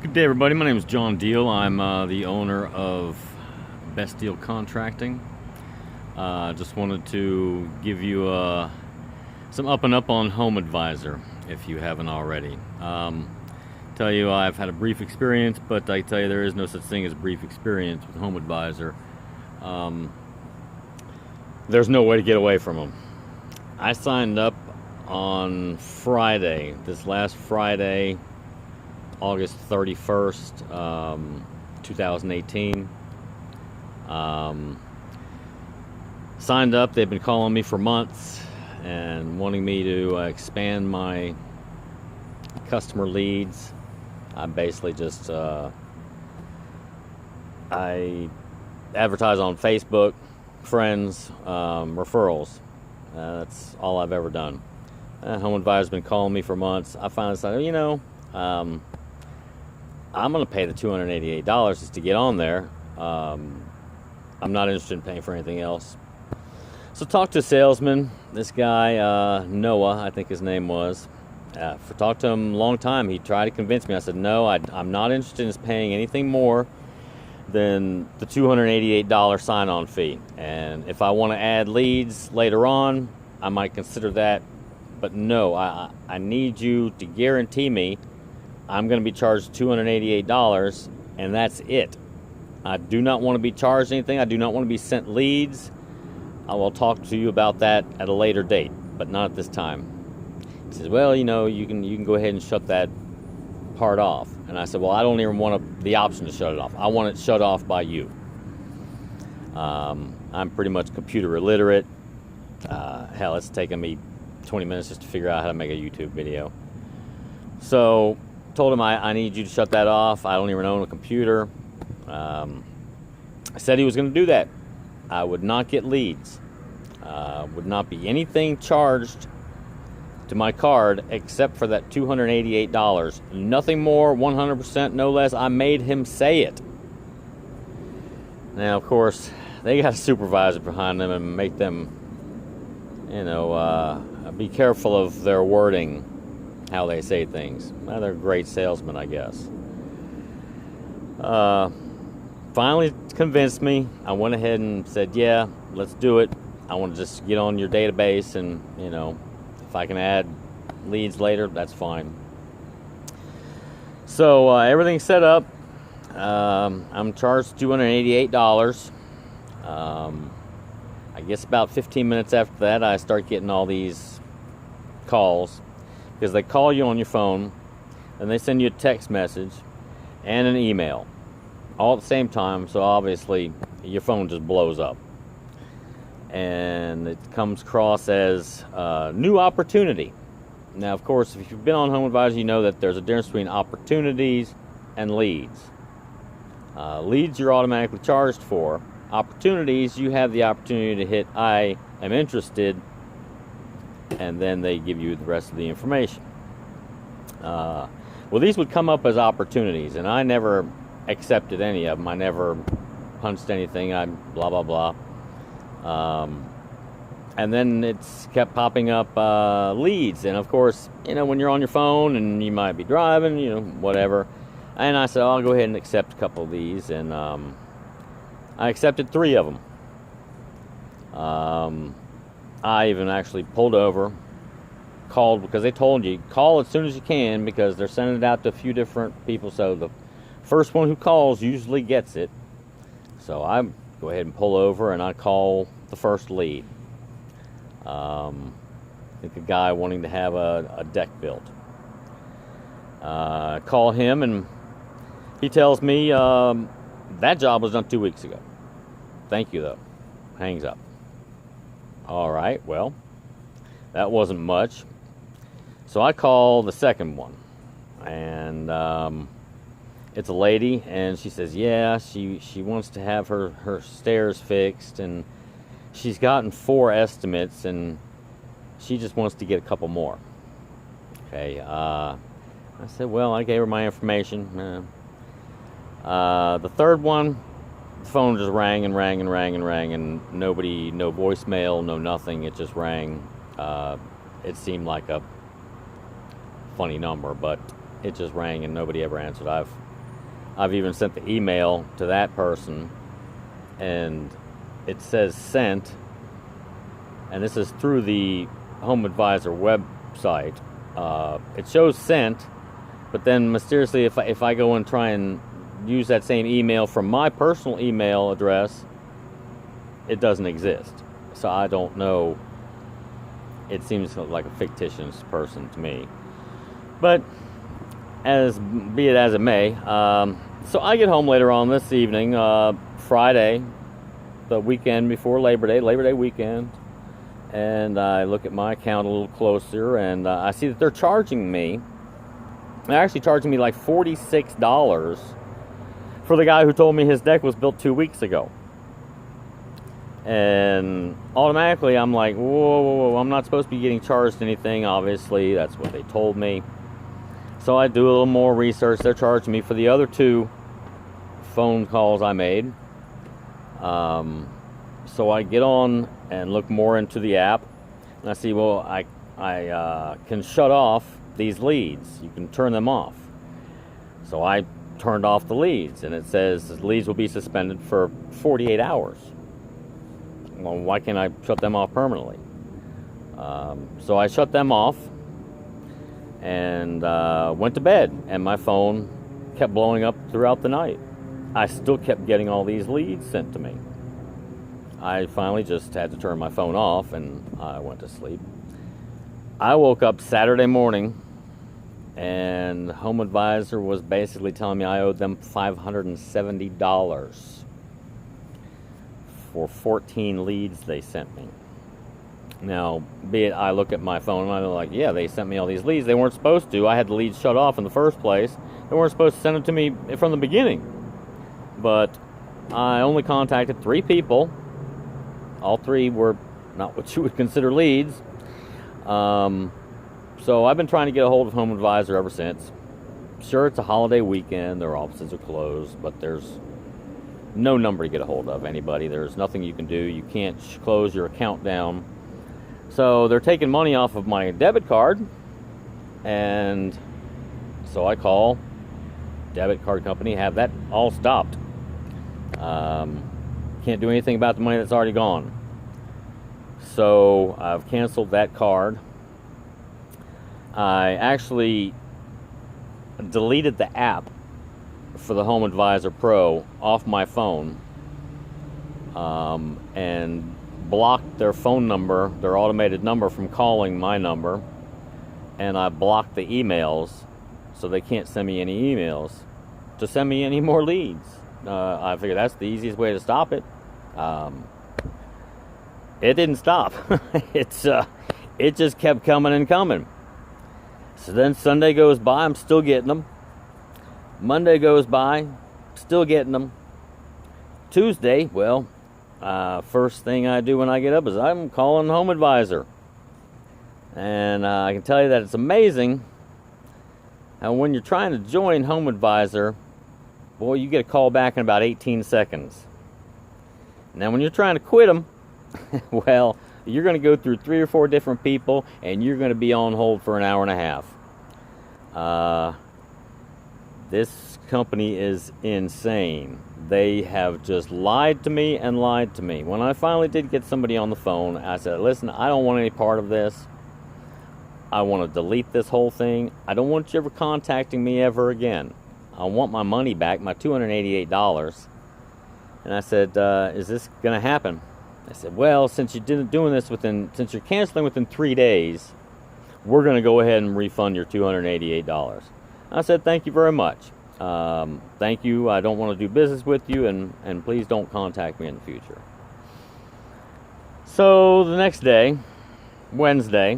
Good day, everybody. My name is John Deal. I'm the owner of Best Deal Contracting. Just wanted to give you some up and up on Home Advisor, if you haven't already. Tell you I've had a brief experience, but I tell you there is no such thing as brief experience with Home Advisor. There's no way to get away from them. I signed up on Friday, this last Friday, August 31st, 2018. Signed up. They've been calling me for months and wanting me to expand my customer leads. I basically just I advertise on Facebook, friends, referrals. That's all I've ever done. Home Advisor's been calling me for months. I finally decided, I'm going to pay the $288 just to get on there. I'm not interested in paying for anything else. So talked to a salesman, this guy, Noah, I think his name was. Talked to him a long time. He tried to convince me. I said, no, I'm not interested in paying anything more than the $288 sign-on fee. And if I want to add leads later on, I might consider that. But no, I need you to guarantee me I'm going to be charged $288, and that's it. I do not want to be charged anything. I do not want to be sent leads. I will talk to you about that at a later date, but not at this time. He says, well, you can go ahead and shut that part off. And I said, well, I don't even want the option to shut it off. I want it shut off by you. I'm pretty much computer illiterate. Hell, it's taken me 20 minutes just to figure out how to make a YouTube video. So told him I need you to shut that off. I don't even own a computer. I said he was going to do that. I would not get leads. Would not be anything charged to my card except for that $288. Nothing more, 100%, no less. I made him say it. Now, of course, they got a supervisor behind them and make them, be careful of their wording, how they say things. Well, they're great salesmen, I guess. Finally convinced me. I went ahead and said, yeah, let's do it. I want to just get on your database and, if I can add leads later, that's fine. So everything's set up. I'm charged $288. I guess about 15 minutes after that, I start getting all these calls. Because they call you on your phone, and they send you a text message and an email all at the same time, so obviously your phone just blows up. And it comes across as new opportunity. Now, of course, if you've been on Home Advisor, you know that there's a difference between opportunities and leads. Leads you're automatically charged for. Opportunities, you have the opportunity to hit I am interested, and then they give you the rest of the information. Well, these would come up as opportunities, and I never accepted any of them. I never punched anything. I blah, blah, blah. And then it's kept popping up leads. And, of course, when you're on your phone and you might be driving, whatever. And I said, I'll go ahead and accept a couple of these. And I accepted 3 of them. I even actually pulled over, called, because they told you, call as soon as you can, because they're sending it out to a few different people, so the first one who calls usually gets it. So I go ahead and pull over, and I call the first lead. I think a guy wanting to have a deck built. Call him, and he tells me that job was done 2 weeks ago. Thank you, though. Hangs up. All right, well, that wasn't much. So I call the second one, and it's a lady, and she says, yeah, she wants to have her stairs fixed, and she's gotten 4 estimates, and she just wants to get a couple more. Okay, I said, well, I gave her my information. The third one, the phone just rang and rang and rang and rang, and nobody, no voicemail, no nothing. It just rang. It seemed like a funny number, but it just rang and nobody ever answered. I've I've even sent the email to that person, and it says sent, and this is through the Home Advisor website. It shows sent, but then mysteriously, if I go and try and use that same email from my personal email address, it doesn't exist. So I don't know. It seems like a fictitious person to me. But be it as it may. So I get home later on this evening, Friday, the weekend before Labor Day weekend, and I look at my account a little closer, and I see that they're charging me. They're actually charging me like $46 for the guy who told me his deck was built 2 weeks ago. And automatically I'm like, whoa, I'm not supposed to be getting charged anything, obviously. That's what they told me. So I do a little more research. They're charging me for the other 2 phone calls I made. So I get on and look more into the app, and I see, well, I can shut off these leads. You can turn them off. So I turned off the leads, and it says the leads will be suspended for 48 hours. Well, why can't I shut them off permanently? So I shut them off and went to bed, and my phone kept blowing up throughout the night. I still kept getting all these leads sent to me. I finally just had to turn my phone off, and I went to sleep. I woke up Saturday morning, and Home Advisor was basically telling me I owed them $570 for 14 leads they sent me. Now, be it I look at my phone and I'm like, yeah, they sent me all these leads. They weren't supposed to. I had the leads shut off in the first place. They weren't supposed to send them to me from the beginning. But I only contacted 3 people. All 3 were not what you would consider leads. So I've been trying to get a hold of Home Advisor ever since. Sure, it's a holiday weekend. Their offices are closed, but there's no number to get a hold of anybody. There's nothing you can do. You can't close your account down. So they're taking money off of my debit card, and so I call debit card company, have that all stopped. Can't do anything about the money that's already gone. So I've canceled that card. I actually deleted the app for the Home Advisor Pro off my phone, and blocked their phone number, their automated number, from calling my number, and I blocked the emails so they can't send me any emails to send me any more leads. I figured that's the easiest way to stop it. It didn't stop. It just kept coming and coming. So then Sunday goes by, I'm still getting them. Monday goes by, still getting them. Tuesday, well, first thing I do when I get up is I'm calling Home Advisor. And I can tell you that it's amazing how when you're trying to join Home Advisor, boy, you get a call back in about 18 seconds. Now, when you're trying to quit them, well, you're going to go through 3 or 4 different people, and you're going to be on hold for an hour and a half. This company is insane. They have just lied to me and lied to me. When I finally did get somebody on the phone, I said, listen, I don't want any part of this. I want to delete this whole thing. I don't want you ever contacting me ever again. I want my money back, my $288. And I said, is this going to happen? I said, well, since you're since you're canceling within 3 days, we're going to go ahead and refund your $288. I said, thank you very much. Thank you. I don't want to do business with you, and please don't contact me in the future. So the next day, Wednesday,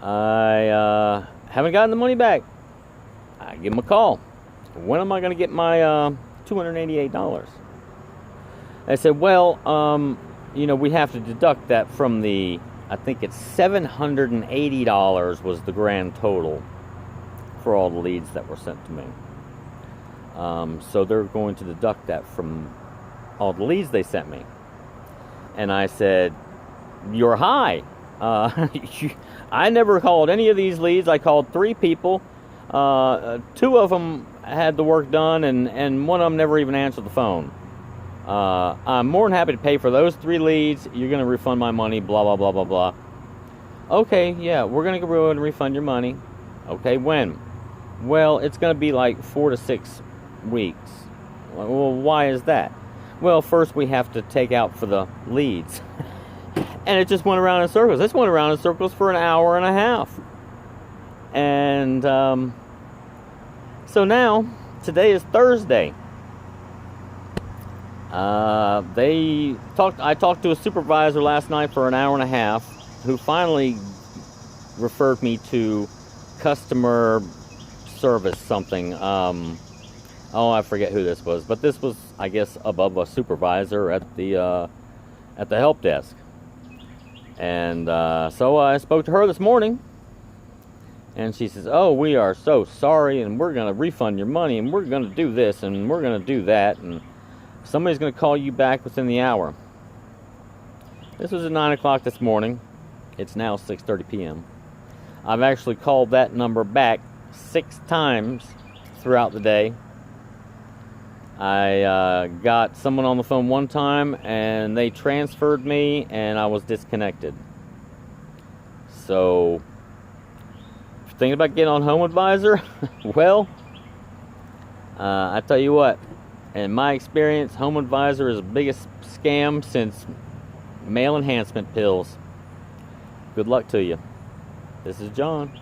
I haven't gotten the money back. I give them a call. When am I going to get my $288? I said, well, we have to deduct that from I think it's $780 was the grand total for all the leads that were sent to me. So they're going to deduct that from all the leads they sent me. And I said, you're high. I never called any of these leads. I called 3 people. 2 of them had the work done, and one of them never even answered the phone. I'm more than happy to pay for those 3 leads. You're going to refund my money, blah, blah, blah, blah, blah. Okay, yeah, we're going to go and refund your money. Okay, when? Well, it's going to be like 4 to 6 weeks. Well, why is that? Well, first we have to take out for the leads. And it just went around in circles. This went around in circles for an hour and a half. And so now, today is Thursday. I talked to a supervisor last night for an hour and a half, who finally referred me to customer service something. I forget who this was, but this was, I guess, above a supervisor at the help desk. And so I spoke to her this morning, and she says, "Oh, we are so sorry, and we're going to refund your money, and we're going to do this, and we're going to do that, and somebody's going to call you back within the hour." This was at 9 o'clock this morning. It's now 6:30 p.m. I've actually called that number back 6 times throughout the day. I got someone on the phone one time, and they transferred me, and I was disconnected. So, if you're thinking about getting on Home Advisor, well, I tell you what, in my experience, Home Advisor is the biggest scam since male enhancement pills. Good luck to you. This is John.